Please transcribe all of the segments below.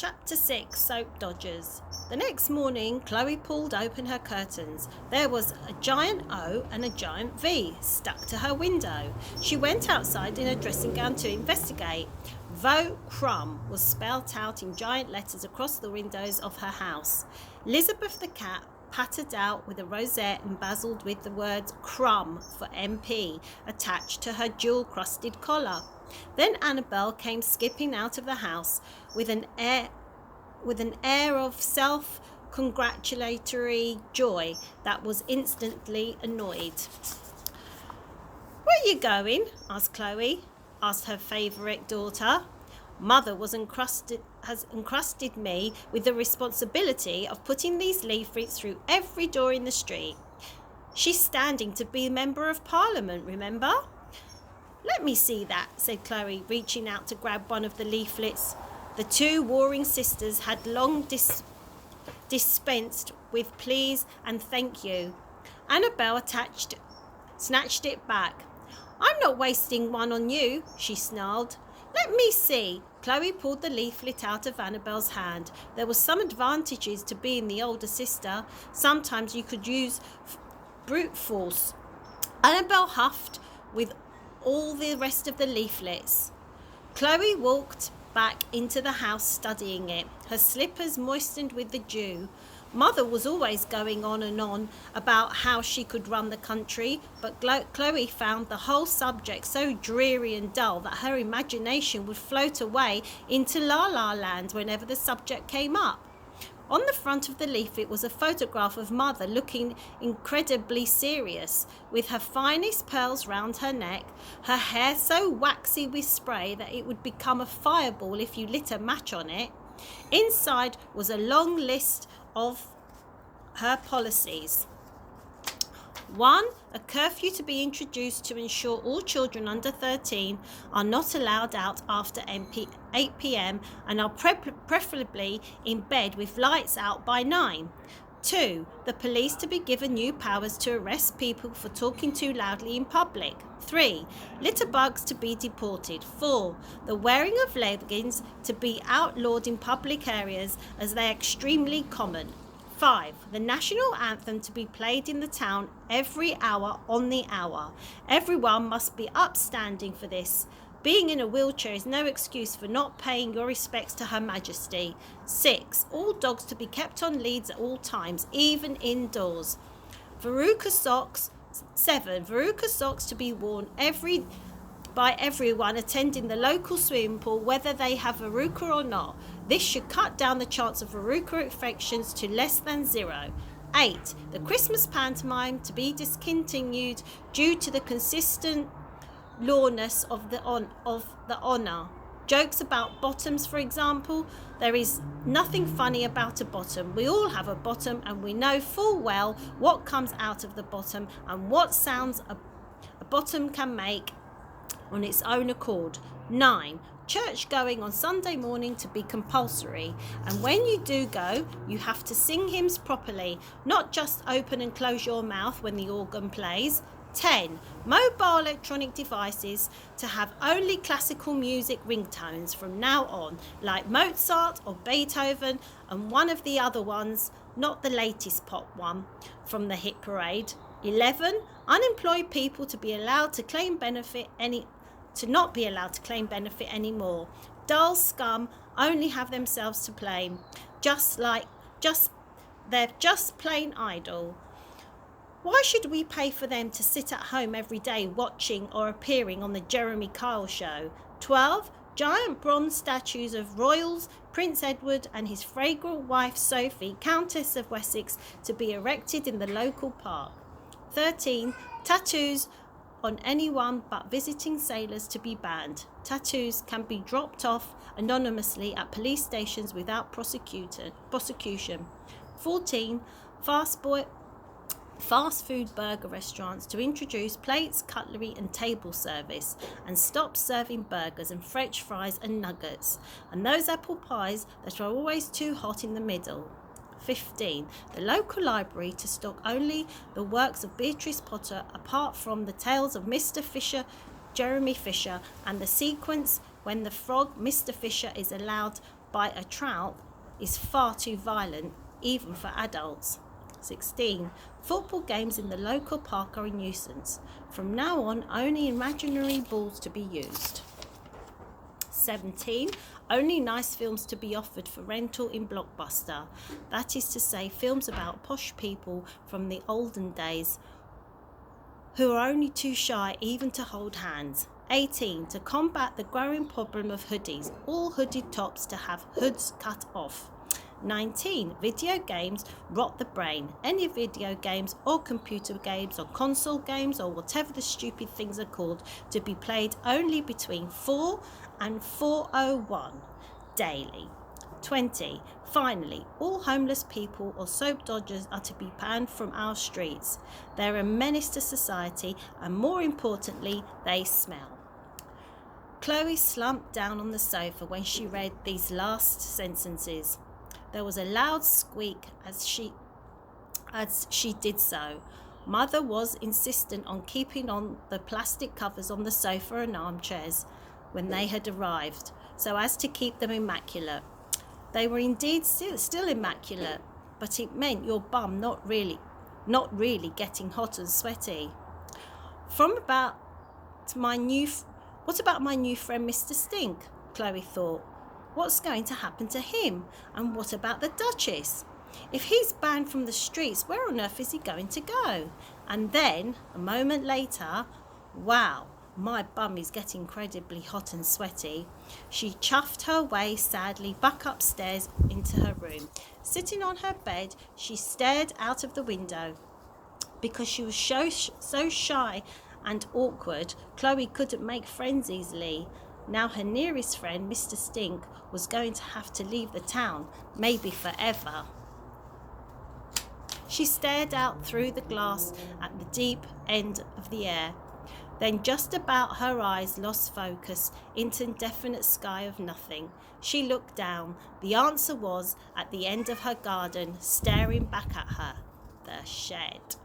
Chapter 6, Soap Dodgers. The next morning, Chloe pulled open her curtains. There was a giant O and a giant V stuck to her window. She went outside in her dressing gown to investigate. Vo Crumb was spelt out in giant letters across the windows of her house. Elizabeth the cat pattered out with a rosette embezzled with the words Crumb for MP attached to her jewel-crusted collar. Then Annabel came skipping out of the house with an air of self-congratulatory joy that was instantly annoyed. "Where are you going?" asked Chloe, asked her favourite daughter. "Mother has encrusted me with the responsibility of putting these leaflets through every door in the street. She's standing to be Member of Parliament, remember?" "Let me see that," said Chloe, reaching out to grab one of the leaflets. The two warring sisters had long dispensed with please and thank you. Annabel snatched it back. "I'm not wasting one on you," she snarled. "Let me see." Chloe pulled the leaflet out of Annabel's hand. There were some advantages to being the older sister. Sometimes you could use brute force. Annabel huffed with all the rest of the leaflets. Chloe walked back into the house studying it, her slippers moistened with the dew. Mother was always going on and on about how she could run the country, but Chloe found the whole subject so dreary and dull that her imagination would float away into La La Land whenever the subject came up. On the front of the leaflet was a photograph of Mother looking incredibly serious, with her finest pearls round her neck, her hair so waxy with spray that it would become a fireball if you lit a match on it. Inside was a long list of her policies. 1. A curfew to be introduced to ensure all children under 13 are not allowed out after 8 p.m. and are preferably in bed with lights out by 9. 2. The police to be given new powers to arrest people for talking too loudly in public. 3. Litterbugs to be deported. 4. The wearing of leggings to be outlawed in public areas as they are extremely common. 5. The national anthem to be played in the town every hour on the hour. Everyone must be upstanding for this. Being in a wheelchair is no excuse for not paying your respects to Her Majesty. 6. All dogs to be kept on leads at all times, even indoors. Veruca socks. 7. Veruca socks to be worn by everyone attending the local swimming pool, whether they have verruca or not. This should cut down the chance of verruca infections to less than 0. 8. The Christmas pantomime to be discontinued due to the consistent lawness of the honour. Jokes about bottoms, for example. There is nothing funny about a bottom. We all have a bottom, and we know full well what comes out of the bottom and what sounds a bottom can make on its own accord. 9. Church going on Sunday morning to be compulsory, and when you do go, you have to sing hymns properly, not just open and close your mouth when the organ plays. 10. Mobile electronic devices to have only classical music ringtones from now on, like Mozart or Beethoven and one of the other ones, not the latest pop one from the hit parade. 11. Unemployed people to be allowed to claim benefit not be allowed to claim benefit anymore. Dull scum only have themselves to blame. They're just plain idle. Why should we pay for them to sit at home every day watching or appearing on the Jeremy Kyle show? 12. Giant bronze statues of royals, Prince Edward and his fragrant wife Sophie, Countess of Wessex, to be erected in the local park. 13. Tattoos on anyone but visiting sailors to be banned. Tattoos can be dropped off anonymously at police stations without prosecution. 14. Fast food burger restaurants to introduce plates, cutlery and table service, and stop serving burgers and French fries and nuggets, and those apple pies that are always too hot in the middle. 15. The local library to stock only the works of Beatrice Potter, apart from the tales of Mr. Fisher, Jeremy Fisher, and the sequence when the frog Mr. Fisher is allowed by a trout is far too violent, even for adults. 16. Football games in the local park are a nuisance. From now on, only imaginary balls to be used. 17. Only nice films to be offered for rental in Blockbuster. That is to say, films about posh people from the olden days who are only too shy even to hold hands. 18. To combat the growing problem of hoodies, all hooded tops to have hoods cut off. 19. Video games rot the brain. Any video games or computer games or console games or whatever the stupid things are called to be played only between 4 and 4:01 daily. 20. Finally, all homeless people or soap dodgers are to be banned from our streets. They're a menace to society and, more importantly, they smell. Chloe slumped down on the sofa when she read these last sentences. There was a loud squeak as she did so. Mother was insistent on keeping on the plastic covers on the sofa and armchairs when they had arrived, so as to keep them immaculate. They were indeed still immaculate, but it meant your bum not really getting hot and sweaty. What about my new friend Mr. Stink? Chloe thought. What's going to happen to him? And what about the Duchess? If he's banned from the streets, where on earth is he going to go? And then, a moment later, wow, my bum is getting incredibly hot and sweaty. She chuffed her way sadly back upstairs into her room. Sitting on her bed, she stared out of the window. Because she was so shy and awkward, Chloe couldn't make friends easily. Now her nearest friend, Mr. Stink, was going to have to leave the town, maybe forever. She stared out through the glass at the deep end of the air. Then just about her eyes lost focus into indefinite sky of nothing. She looked down. The answer was at the end of her garden, staring back at her. The shed.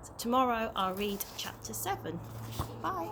So tomorrow I'll read chapter 7. Bye.